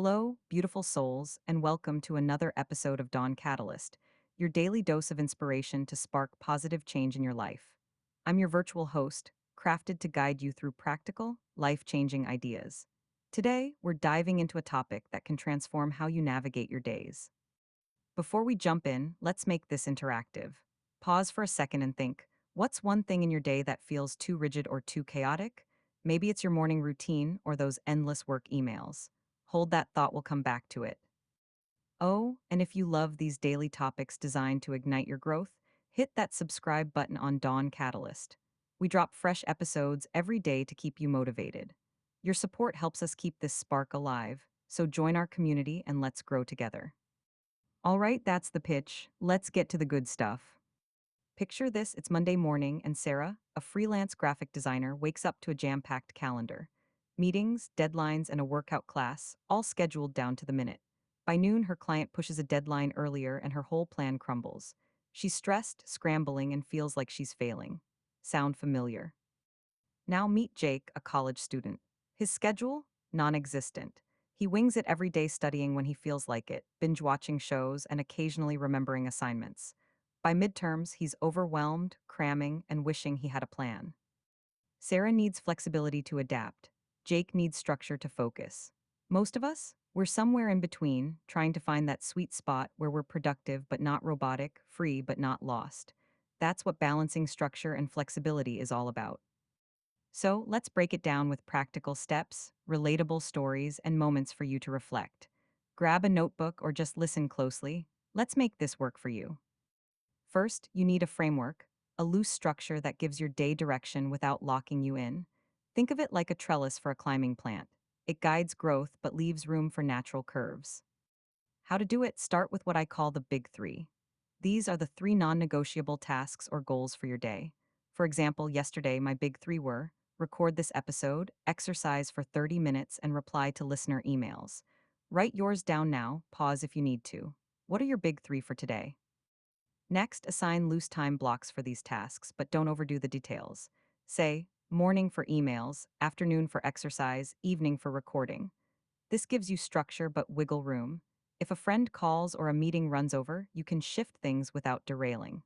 Hello, beautiful souls, and welcome to another episode of Dawn Catalyst, your daily dose of inspiration to spark positive change in your life. I'm your virtual host, crafted to guide you through practical, life changing ideas. Today, we're diving into a topic that can transform how you navigate your days. Before we jump in, let's make this interactive. Pause for a second and think, what's one thing in your day that feels too rigid or too chaotic? Maybe it's your morning routine or those endless work emails. Hold that thought, we'll come back to it. Oh, and if you love these daily topics designed to ignite your growth, hit that subscribe button on Dawn Catalyst. We drop fresh episodes every day to keep you motivated. Your support helps us keep this spark alive, so join our community and let's grow together. All right, that's the pitch. Let's get to the good stuff. Picture this, it's Monday morning, and Sarah, a freelance graphic designer, wakes up to a jam packed calendar. Meetings, deadlines, and a workout class, all scheduled down to the minute. By noon, her client pushes a deadline earlier and her whole plan crumbles. She's stressed, scrambling, and feels like she's failing. Sound familiar? Now meet Jake, a college student. His schedule? Non existent. He wings it every day, studying when he feels like it, binge watching shows, and occasionally remembering assignments. By midterms, he's overwhelmed, cramming, and wishing he had a plan. Sarah needs flexibility to adapt. Jake needs structure to focus. Most of us? We're somewhere in between, trying to find that sweet spot where we're productive but not robotic, free but not lost. That's what balancing structure and flexibility is all about. So let's break it down with practical steps, relatable stories, and moments for you to reflect. Grab a notebook or just listen closely. Let's make this work for you. First, you need a framework, a loose structure that gives your day direction without locking you in. Think of it like a trellis for a climbing plant. It guides growth but leaves room for natural curves. How to do it? Start with what I call the big three. These are the three non negotiable tasks or goals for your day. For example, yesterday my big three were record this episode, exercise for 30 minutes, and reply to listener emails. Write yours down now, pause if you need to. What are your big three for today? Next, assign loose time blocks for these tasks, but don't overdo the details. Say, morning for emails, afternoon for exercise, evening for recording. This gives you structure but wiggle room. If a friend calls or a meeting runs over, you can shift things without derailing.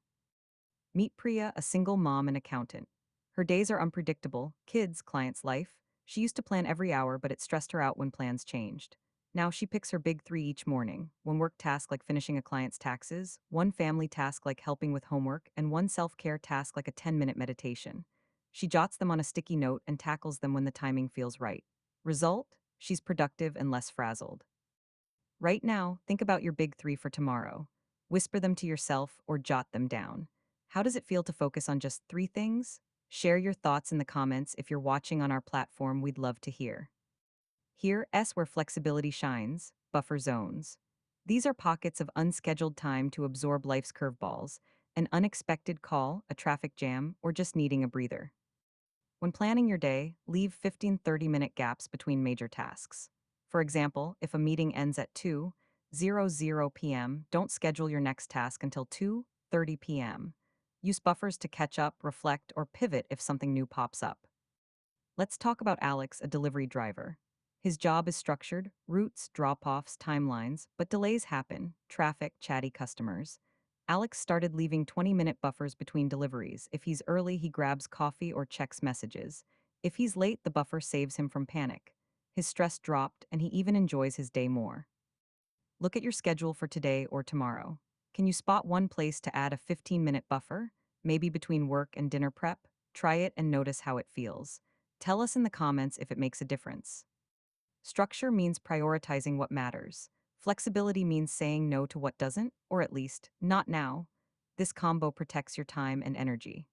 Meet Priya, a single mom and accountant. Her days are unpredictable, kids, client's life. She used to plan every hour, but it stressed her out when plans changed. Now she picks her big three each morning: one work task like finishing a client's taxes, one family task like helping with homework, and one self care task like a 10-minute meditation. She jots them on a sticky note and tackles them when the timing feels right. Result? She's productive and less frazzled. Right now, think about your big three for tomorrow. Whisper them to yourself or jot them down. How does it feel to focus on just three things? Share your thoughts in the comments. If you're watching on our platform, we'd love to hear. Here, S where flexibility shines, buffer zones. These are pockets of unscheduled time to absorb life's curveballs, an unexpected call, a traffic jam, or just needing a breather. When planning your day, leave 15-30-minute gaps between major tasks. For example, if a meeting ends at 2:00 p.m., don't schedule your next task until 2:30 p.m. Use buffers to catch up, reflect, or pivot if something new pops up. Let's talk about Alex, a delivery driver. His job is structured, routes, drop-offs, timelines, but delays happen, traffic, chatty customers. Alex started leaving 20-minute buffers between deliveries. If he's early, he grabs coffee or checks messages. If he's late, the buffer saves him from panic. His stress dropped, and he even enjoys his day more. Look at your schedule for today or tomorrow. Can you spot one place to add a 15-minute buffer? Maybe between work and dinner prep? Try it and notice how it feels. Tell us in the comments if it makes a difference. Structure means prioritizing what matters. Flexibility means saying no to what doesn't, or at least, not now. This combo protects your time and energy.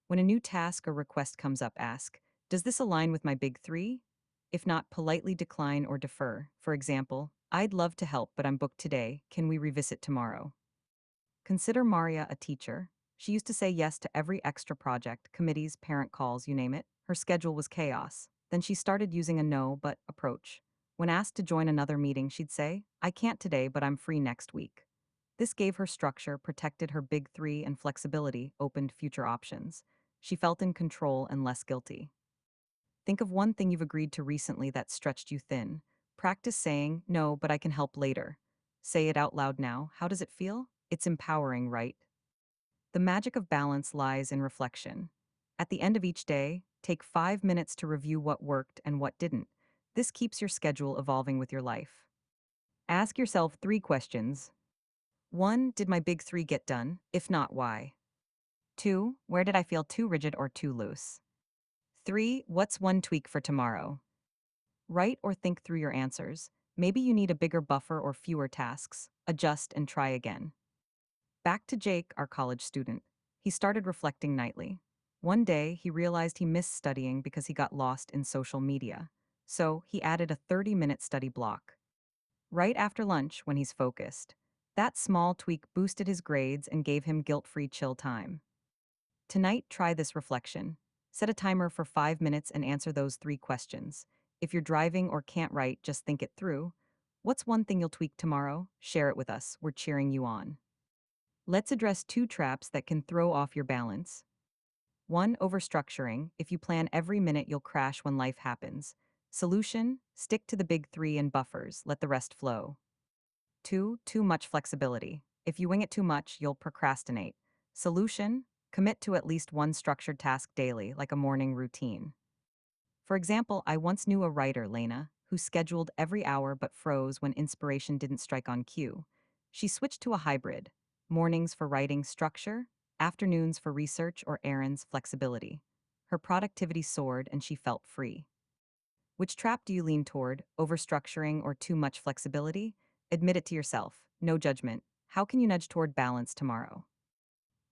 When a new task or request comes up, ask, does this align with my big three? If not, politely decline or defer. For example, I'd love to help, but I'm booked today. Can we revisit tomorrow? Consider Maria, a teacher. She used to say yes to every extra project, committees, parent calls, you name it. Her schedule was chaos. Then she started using a no but approach. When asked to join another meeting, she'd say, I can't today, but I'm free next week. This gave her structure, protected her big three, and flexibility opened future options. She felt in control and less guilty. Think of one thing you've agreed to recently that stretched you thin. Practice saying, no, but I can help later. Say it out loud now. How does it feel? It's empowering, right? The magic of balance lies in reflection. At the end of each day, take 5 minutes to review what worked and what didn't. This keeps your schedule evolving with your life. Ask yourself 3 questions. 1. Did my big three get done? If not, why? 2. Where did I feel too rigid or too loose? 3. What's one tweak for tomorrow? Write or think through your answers. Maybe you need a bigger buffer or fewer tasks. Adjust and try again. Back to Jake, our college student. He started reflecting nightly. One day, he realized he missed studying because he got lost in social media. So, he added a 30-minute study block. Right after lunch, when he's focused. That small tweak boosted his grades and gave him guilt-free chill time. Tonight, try this reflection. Set a timer for 5 minutes and answer those 3 questions. If you're driving or can't write, just think it through. What's one thing you'll tweak tomorrow? Share it with us. We're cheering you on. Let's address 2 traps that can throw off your balance. 1. Overstructuring. If you plan every minute, you'll crash when life happens. Solution: stick to the big three and buffers, let the rest flow. 2. Too much flexibility. If you wing it too much, you'll procrastinate. Solution: commit to at least one structured task daily, like a morning routine. For example, I once knew a writer, Lena, who scheduled every hour but froze when inspiration didn't strike on cue. She switched to a hybrid: mornings for writing structure, afternoons for research or errands flexibility. Her productivity soared and she felt free. Which trap do you lean toward, overstructuring or too much flexibility? Admit it to yourself, no judgment. How can you nudge toward balance tomorrow?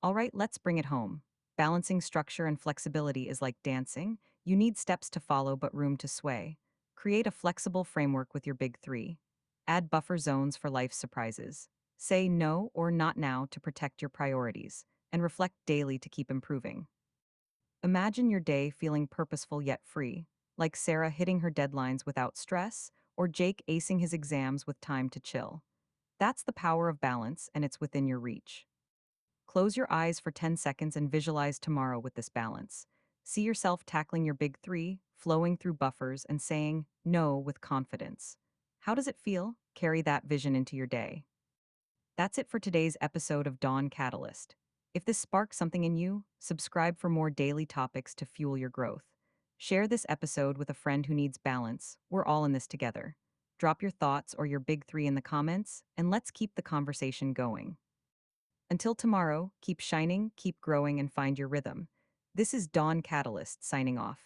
All right, let's bring it home. Balancing structure and flexibility is like dancing. You need steps to follow but room to sway. Create a flexible framework with your big three. Add buffer zones for life's surprises. Say no or not now to protect your priorities, and reflect daily to keep improving. Imagine your day feeling purposeful yet free, like Sarah hitting her deadlines without stress, or Jake acing his exams with time to chill. That's the power of balance, and it's within your reach. Close your eyes for 10 seconds and visualize tomorrow with this balance. See yourself tackling your big three, flowing through buffers, and saying no with confidence. How does it feel? Carry that vision into your day. That's it for today's episode of Dawn Catalyst. If this sparked something in you, subscribe for more daily topics to fuel your growth. Share this episode with a friend who needs balance. We're all in this together. Drop your thoughts or your big three in the comments, and let's keep the conversation going. Until tomorrow, keep shining, keep growing, and find your rhythm. This is Dawn Catalyst signing off.